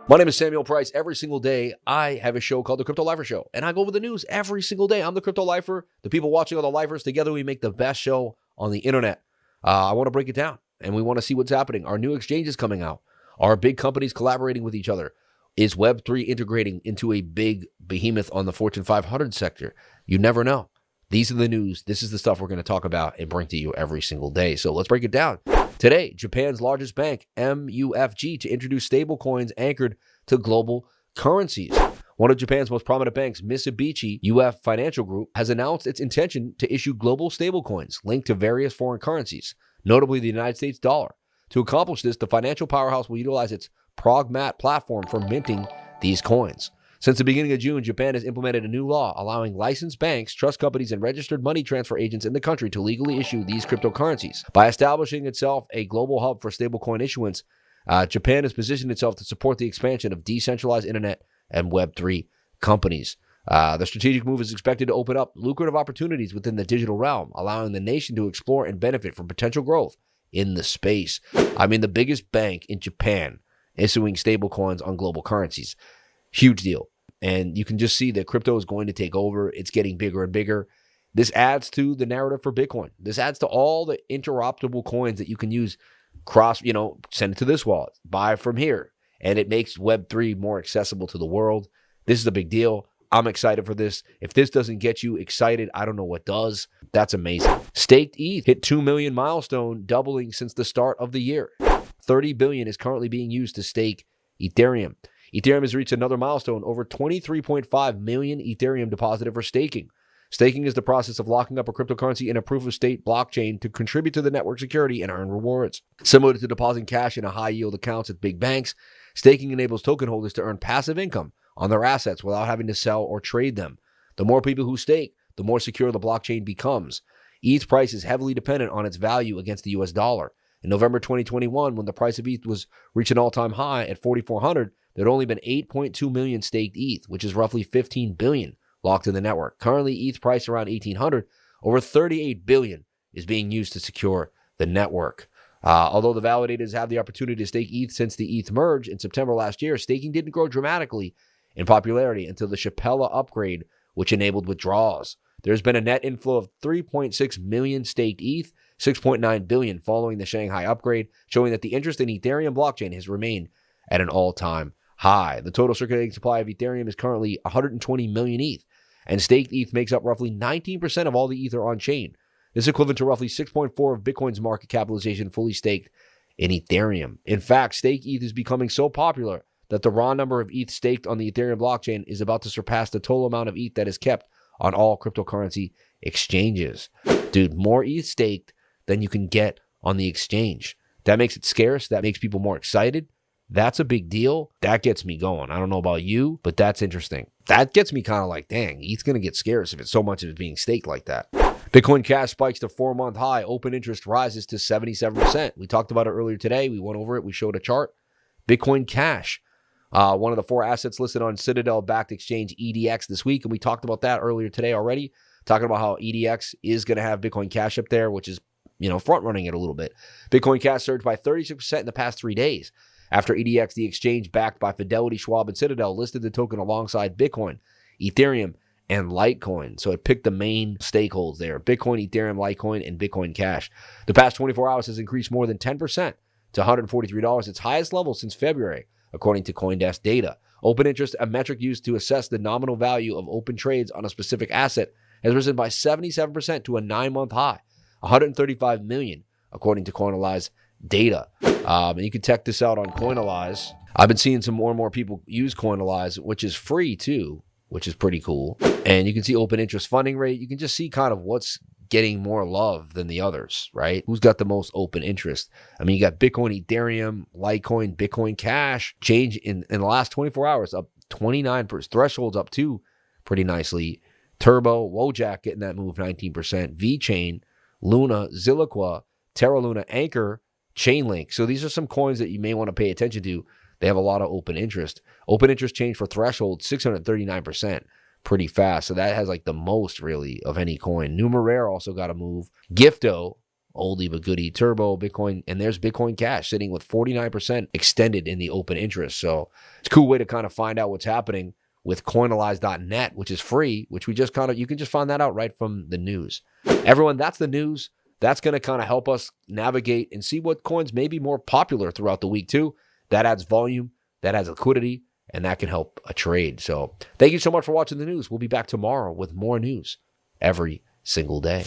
My name is Samuel Price. Every single day, I have a show called The Crypto Lifer Show, and I go over the news every single day. I'm the Crypto Lifer. The people watching are the Lifers. Together, we make the best show on the internet. I want to break it down, and we want to see what's happening. Our new exchange is coming out. Are big companies collaborating with each other? Is Web3 integrating into a big behemoth on the Fortune 500 sector? You never know. These are the news. This is the stuff we're going to talk about and bring to you every single day. So let's break it down. Today, Japan's largest bank, MUFG, to introduce stablecoins anchored to global currencies. One of Japan's most prominent banks, Mitsubishi UF Financial Group, has announced its intention to issue global stablecoins linked to various foreign currencies, notably the United States dollar. To accomplish this, the financial powerhouse will utilize its Progmat platform for minting these coins. Since the beginning of June, Japan has implemented a new law allowing licensed banks, trust companies, and registered money transfer agents in the country to legally issue these cryptocurrencies. By establishing itself a global hub for stablecoin issuance, Japan has positioned itself to support the expansion of decentralized internet and Web3 companies. The strategic move is expected to open up lucrative opportunities within the digital realm, allowing the nation to explore and benefit from potential growth in the space. I mean, the biggest bank in Japan issuing stablecoins on global currencies. Huge deal. And you can just see that crypto is going to take over. It's getting bigger and bigger. This adds to the narrative for Bitcoin. This adds to all the interoperable coins that you can use send it to this wallet, buy from here. And it makes Web3 more accessible to the world. This is a big deal. I'm excited for this. If this doesn't get you excited, I don't know what does. That's amazing. Staked ETH hit 2 million milestone, doubling since the start of the year. 30 billion is currently being used to stake Ethereum. Ethereum has reached another milestone, over 23.5 million Ethereum deposited for staking. Staking is the process of locking up a cryptocurrency in a proof-of-stake blockchain to contribute to the network security and earn rewards. Similar to depositing cash in a high-yield accounts at big banks, staking enables token holders to earn passive income on their assets without having to sell or trade them. The more people who stake, the more secure the blockchain becomes. ETH price is heavily dependent on its value against the US dollar. In November 2021, when the price of ETH was reached an all-time high at 4,400, there had only been 8.2 million staked ETH, which is roughly 15 billion locked in the network. Currently, ETH price around 1,800, over 38 billion is being used to secure the network. Although the validators have the opportunity to stake ETH since the ETH merge in September last year, staking didn't grow dramatically in popularity until the Shapella upgrade, which enabled withdrawals. There's been a net inflow of 3.6 million staked ETH, 6.9 billion following the Shanghai upgrade, showing that the interest in Ethereum blockchain has remained at an all-time high. The total circulating supply of Ethereum is currently 120 million ETH, and staked ETH makes up roughly 19% of all the Ether on chain. This is equivalent to roughly 6.4 of Bitcoin's market capitalization fully staked in Ethereum. In fact, staked ETH is becoming so popular that the raw number of ETH staked on the Ethereum blockchain is about to surpass the total amount of ETH that is kept on all cryptocurrency exchanges. Dude, more ETH staked than you can get on the exchange. That makes it scarce. That makes people more excited. That's a big deal. That gets me going. I don't know about you, but that's interesting. That gets me kind of like, dang, ETH's going to get scarce if it's so much of it being staked like that. Bitcoin Cash spikes to 4-month high. Open interest rises to 77%. We talked about it earlier today. We went over it. We showed a chart. Bitcoin Cash, one of the 4 assets listed on Citadel-backed exchange EDX this week, and we talked about that earlier today already, talking about how EDX is going to have Bitcoin Cash up there, which is, front-running it a little bit. Bitcoin Cash surged by 36% in the past 3 days. After EDX, the exchange backed by Fidelity, Schwab, and Citadel, listed the token alongside Bitcoin, Ethereum, and Litecoin. So it picked the main stakeholders there: Bitcoin, Ethereum, Litecoin, and Bitcoin Cash. The past 24 hours has increased more than 10% to $143, its highest level since February, according to CoinDesk data. Open interest, a metric used to assess the nominal value of open trades on a specific asset, has risen by 77% to a 9-month high, 135 million, according to Coinalyze data. And you can check this out on Coinalyze. I've been seeing some more and more people use Coinalyze, which is free too, which is pretty cool. And you can see open interest funding rate. You can just see kind of what's getting more love than the others, right? Who's got the most open interest? I mean, you got Bitcoin, Ethereum, Litecoin, Bitcoin Cash. Change in the last 24 hours, up 29%. Thresholds up too pretty nicely. Turbo, Wojak getting that move, 19%. VeChain, Luna, Zilliqua, Terra Luna, Anchor, Chainlink. So these are some coins that you may want to pay attention to. They have a lot of open interest. Open interest change for Threshold, 639%. Pretty fast. So that has like the most really of any coin. Numerare also got a move. Gifto oldie but goodie turbo Bitcoin. And there's Bitcoin Cash sitting with 49% extended in the open interest. So it's a cool way to kind of find out what's happening with coinalyze.net, which is free, which you can just find that out right from the news. Everyone, that's the news. That's going to kind of help us navigate and see what coins may be more popular throughout the week too. That adds volume, that adds liquidity, and that can help a trade. So thank you so much for watching the news. We'll be back tomorrow with more news every single day.